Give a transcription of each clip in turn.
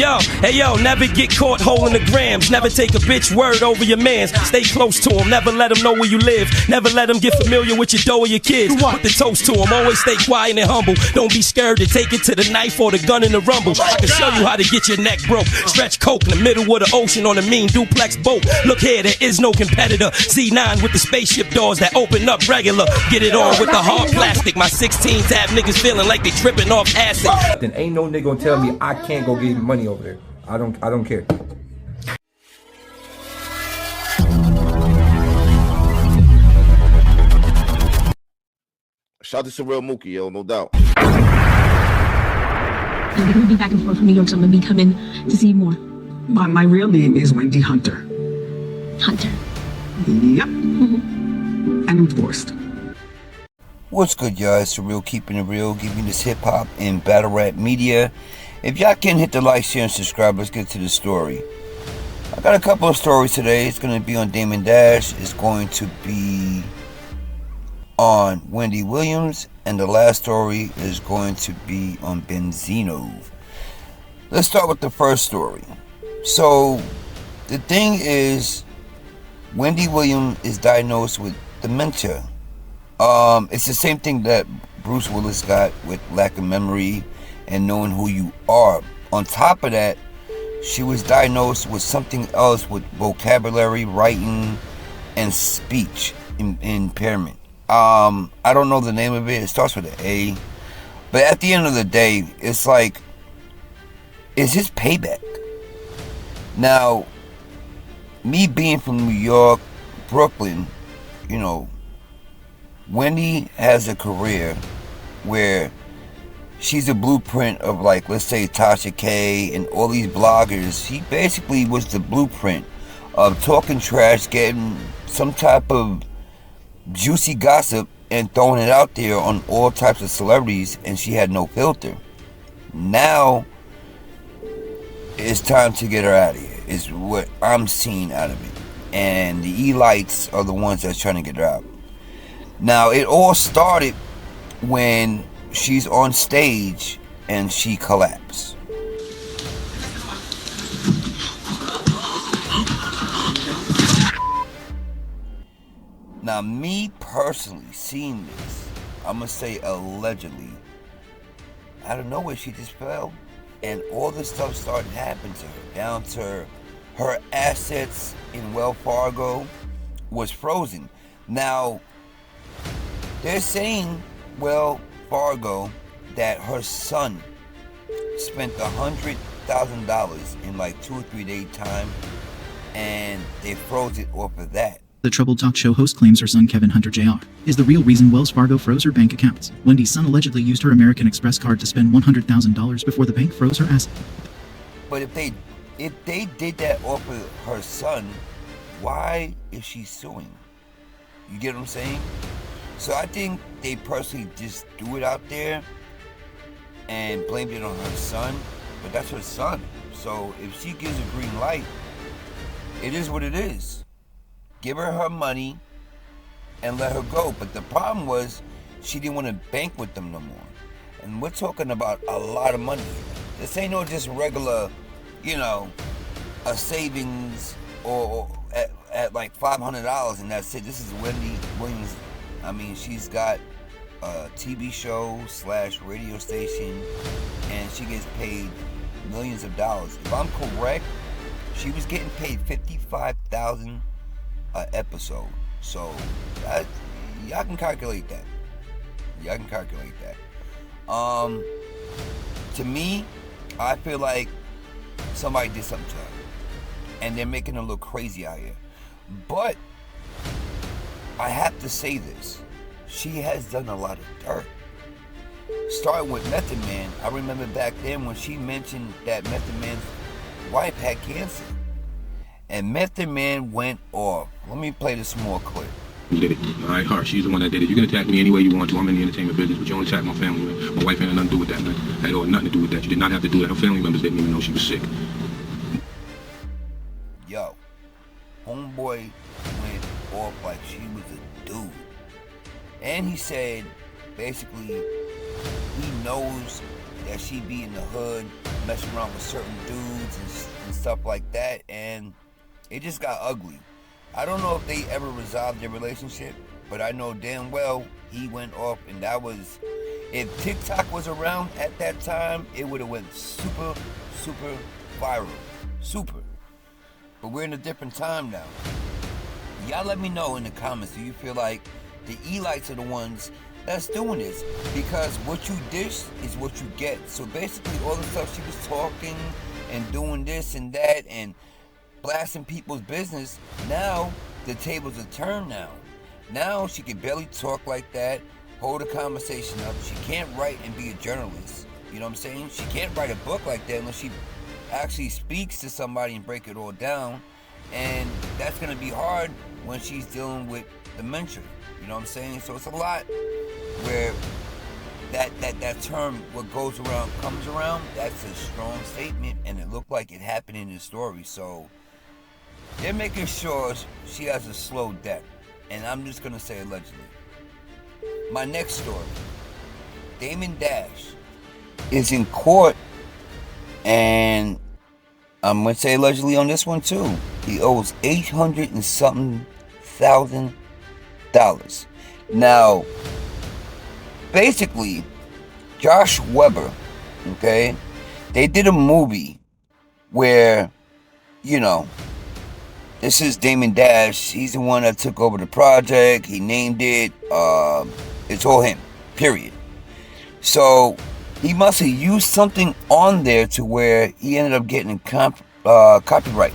Yo, never get caught holding the grams. Never take a bitch word over your mans. Stay close to him, never let him know where you live. Never let him get familiar with your dough or your kids. Put the toast to him, always stay quiet and humble. Don't be scared to take it to the knife or the gun in the rumble. I can show you how to get your neck broke. Stretch coke in the middle of the ocean on a mean duplex boat. Look here, there is no competitor. Z9 with the spaceship doors that open up regular. Get it on with the hard plastic. My 16s have niggas feeling like they tripping off acid. Then ain't no nigga gonna tell me I can't go get money over there. I don't care. Shout out to SURREALMOOKIE, yo, no doubt. I'm gonna be back and forth from New York, so I'm gonna be coming to see you more. My real name is Wendy Hunter. Hunter. Yep. And I'm divorced. What's good, y'all? It's Surreal, keeping it real, giving this hip-hop and battle rap media. If y'all can hit the like, share, and subscribe, let's get to the story. I got a couple of stories today. It's going to be on Damon Dash. It's going to be on Wendy Williams. And the last story is going to be on Benzino. Let's start with the first story. So, the thing is, Wendy Williams is diagnosed with dementia. It's the same thing that Bruce Willis got with lack of memory and knowing who you are. On top of that, she was diagnosed with something else with vocabulary, writing, and speech impairment. I don't know the name of it. It starts with an A. But at the end of the day, it's like, is his payback? Now, me being from New York, Brooklyn, you know, Wendy has a career where she's a blueprint of, like, let's say Tasha K and all these bloggers. She basically was the blueprint of talking trash, getting some type of juicy gossip and throwing it out there on all types of celebrities, and she had no filter. Now it's time to get her out of here, is what I'm seeing out of it. And the elites are the ones that's trying to get her out. Now, it all started when she's on stage and she collapsed. Now, me personally seeing this, I'm going to say allegedly, out of nowhere she just fell and all this stuff started happening to her, down to her assets in Wells Fargo was frozen. Now, they're saying, Wells Fargo, that her son spent $100,000 in like 2 or 3 days time, and they froze it off of that. The Troubled Talk Show host claims her son Kevin Hunter Jr. is the real reason Wells Fargo froze her bank accounts. Wendy's son allegedly used her American Express card to spend $100,000 before the bank froze her assets. But if they did that off of her son, why is she suing? You get what I'm saying? So I think they personally just threw it out there and blamed it on her son, but that's her son. So if she gives a green light, it is what it is. Give her her money and let her go. But the problem was she didn't want to bank with them no more. And we're talking about a lot of money. This ain't no just regular, you know, a savings or at like $500 and that's it. This is Wendy Williams. I mean, she's got a TV show / radio station, and she gets paid millions of dollars. If I'm correct, she was getting paid $55,000 an episode. So y'all can calculate that. To me, I feel like somebody did something to her, and they're making her look crazy out here. But I have to say this, she has done a lot of dirt. Starting with Method Man, I remember back then when she mentioned that Method Man's wife had cancer. And Method Man went off. Let me play this small clip. Who did it? All right, her. She's the one that did it. You can attack me any way you want to. I'm in the entertainment business, but you don't attack my family. My wife had nothing to do with that, man. Had nothing to do with that. You did not have to do that. Her family members didn't even know she was sick. Yo, homeboy went off like she was a dude. And he said, basically, he knows that she be in the hood, messing around with certain dudes and stuff like that, and it just got ugly. I don't know if they ever resolved their relationship, but I know damn well he went off, and that was, if TikTok was around at that time, it would have went super, super viral. Super. But we're in a different time now. Y'all let me know in the comments, do you feel like the Elites are the ones that's doing this? Because what you dish is what you get. So basically all the stuff she was talking and doing this and that and blasting people's business, now the tables are turned now. Now she can barely talk like that, hold a conversation up. She can't write and be a journalist. You know what I'm saying? She can't write a book like that unless she actually speaks to somebody and break it all down. And that's gonna be hard when she's dealing with dementia. You know what I'm saying? So it's a lot where that term, what goes around comes around. That's a strong statement, and it looked like it happened in the story. So they're making sure she has a slow death, and I'm just gonna say allegedly. My next story, Damon Dash is in court, and I'm gonna say allegedly on this one too. He owes $800 and something thousand. Now, basically, Josh Weber, okay, they did a movie where, you know, this is Damon Dash. He's the one that took over the project. He named it. It's all him, period. So he must have used something on there to where he ended up getting copyright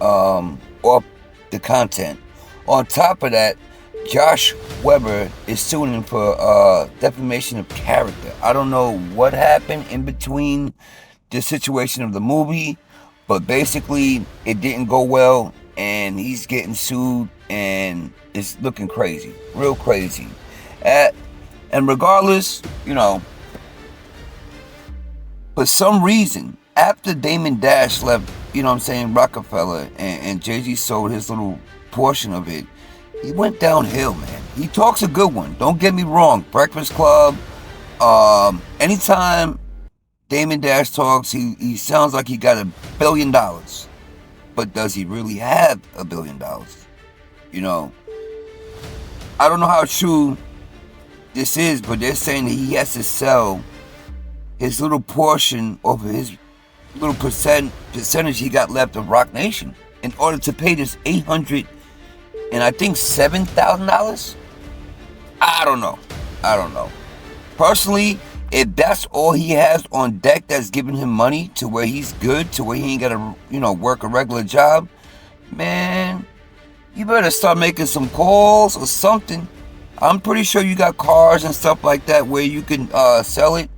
off the content. On top of that, Josh Weber is suing him for defamation of character. I don't know what happened in between the situation of the movie, but basically it didn't go well, and he's getting sued, and it's looking crazy, real crazy. And regardless, you know, for some reason, after Damon Dash left, you know what I'm saying, Rockefeller, and Jay-Z sold his little portion of it, he went downhill, man. He talks a good one, don't get me wrong. Breakfast Club, anytime Damon Dash talks, he sounds like he got $1 billion. But does he really have $1 billion? You know, I don't know how true this is, but they're saying that he has to sell his little portion of his little percentage he got left of Rock Nation in order to pay this $800 and I think $7,000. I don't know. Personally, if that's all he has on deck that's giving him money to where he's good, to where he ain't gotta, you know, work a regular job, man, you better start making some calls or something. I'm pretty sure you got cars and stuff like that where you can sell it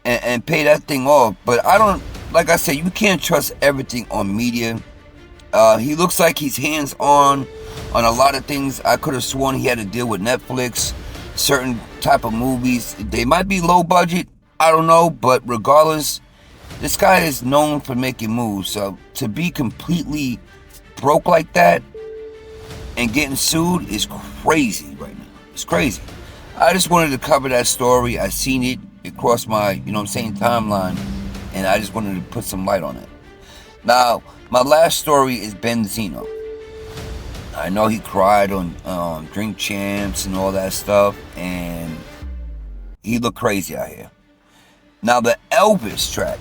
and pay that thing off. But I don't, like I said, you can't trust everything on media. He looks like he's hands-on a lot of things. I could have sworn he had to deal with Netflix, certain type of movies. They might be low budget, I don't know, but regardless, this guy is known for making moves. So to be completely broke like that and getting sued is crazy right now. It's crazy. I just wanted to cover that story. I seen it. It crossed my, you know what I'm saying, timeline, and I just wanted to put some light on it. Now, my last story is Benzino. I know he cried on Drink Champs and all that stuff, and he looked crazy out here. Now, the Elvis track,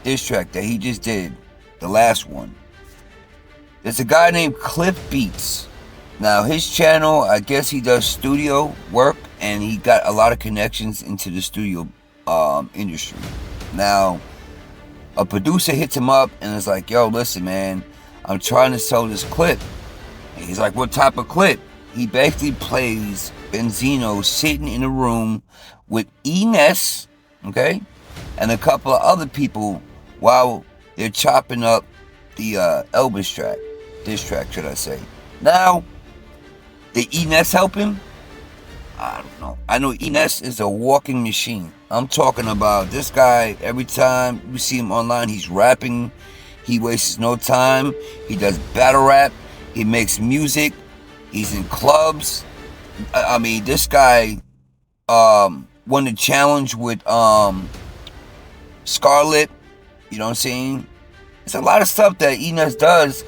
this track that he just did, the last one, there's a guy named Cliff Beats. Now, his channel, I guess he does studio work, and he got a lot of connections into the studio industry. Now, a producer hits him up and is like, yo, listen, man, I'm trying to sell this clip. And he's like, what type of clip? He basically plays Benzino sitting in a room with Ines, okay, and a couple of other people while they're chopping up the Elvis track. This track, should I say. Now, did Ines help him? I don't know. I know Ines is a walking machine. I'm talking about this guy. Every time you see him online, he's rapping. He wastes no time. He does battle rap. He makes music. He's in clubs. I mean, this guy won the challenge with Scarlet, you know what I'm saying? It's a lot of stuff that Enos does,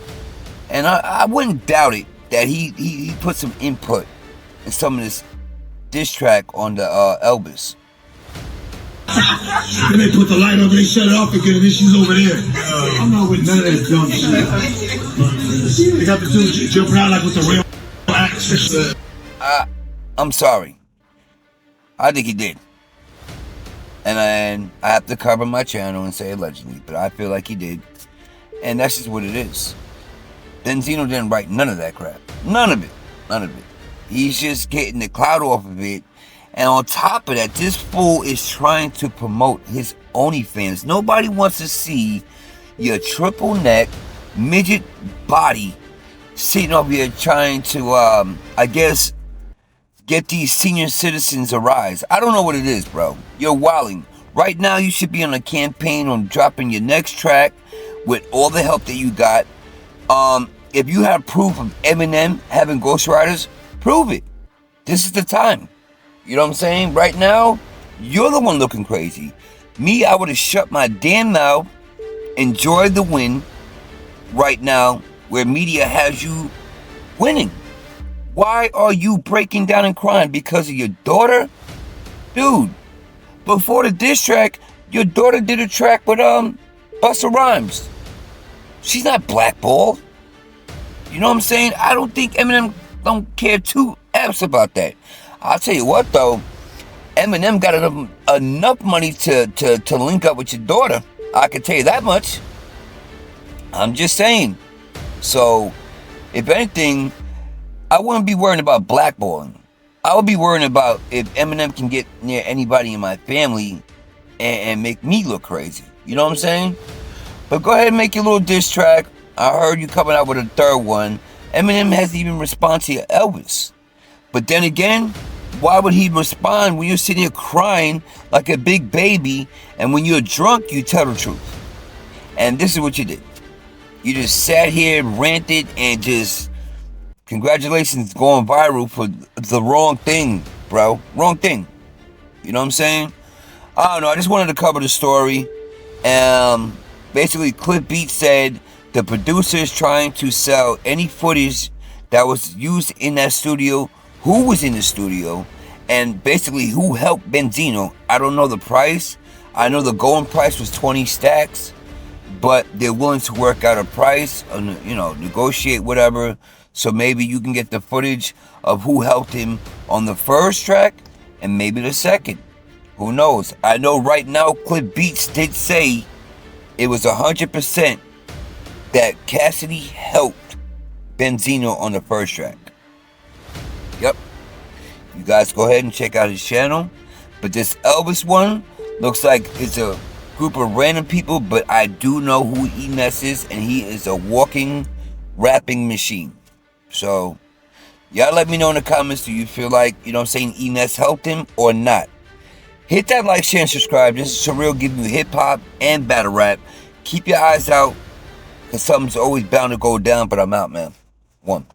and I wouldn't doubt it that he put some input in some of this diss track on the Elvis. Then they put the light on, they shut it off again, and then she's over there. I'm not with none of that dumb shit. They got the dude jumping out like with the real axe. I'm sorry. I think he did. And I have to cover my channel and say allegedly, but I feel like he did. And that's just what it is. Benzino didn't write none of that crap. None of it. None of it. He's just getting the clout off of it. And on top of that, this fool is trying to promote his OnlyFans. Nobody wants to see your triple neck, midget body sitting over here trying to, I guess, get these senior citizens a rise. I don't know what it is, bro. You're wilding. Right now, you should be on a campaign on dropping your next track with all the help that you got. If you have proof of Eminem having ghostwriters, prove it. This is the time. You know what I'm saying? Right now, you're the one looking crazy. Me, I would have shut my damn mouth, enjoyed the win right now, where media has you winning. Why are you breaking down and crying? Because of your daughter? Dude, before the diss track, your daughter did a track with Busta Rhymes. She's not blackballed. You know what I'm saying? I don't think Eminem don't care two F's about that. I'll tell you what though, Eminem got enough money to link up with your daughter. I can tell you that much. I'm just saying. So, if anything, I wouldn't be worrying about blackballing. I would be worrying about if Eminem can get near anybody in my family and make me look crazy. You know what I'm saying? But go ahead and make your little diss track. I heard you coming out with a third one. Eminem hasn't even responded to your Elvis. But then again, why would he respond when you're sitting here crying like a big baby, and when you're drunk, you tell the truth? And this is what you did. You just sat here, ranted, and just, congratulations, going viral for the wrong thing, bro. Wrong thing. You know what I'm saying? I don't know. I just wanted to cover the story. Basically, Cliff Beat said the producer is trying to sell any footage that was used in that studio, who was in the studio, and basically who helped Benzino. I don't know the price. I know the going price was 20 stacks, but they're willing to work out a price, you know, negotiate whatever. So maybe you can get the footage of who helped him on the first track and maybe the second. Who knows? I know right now Cliff Beats did say it was 100% that Cassidy helped Benzino on the first track. Yep. You guys go ahead and check out his channel. But this Elvis one looks like it's a group of random people, but I do know who Enes is, and he is a walking rapping machine. So y'all let me know in the comments, do you feel like, you know what I'm saying, Enes helped him or not? Hit that like, share, and subscribe. This is Surreal giving you hip-hop and battle rap. Keep your eyes out, because something's always bound to go down, but I'm out, man. One.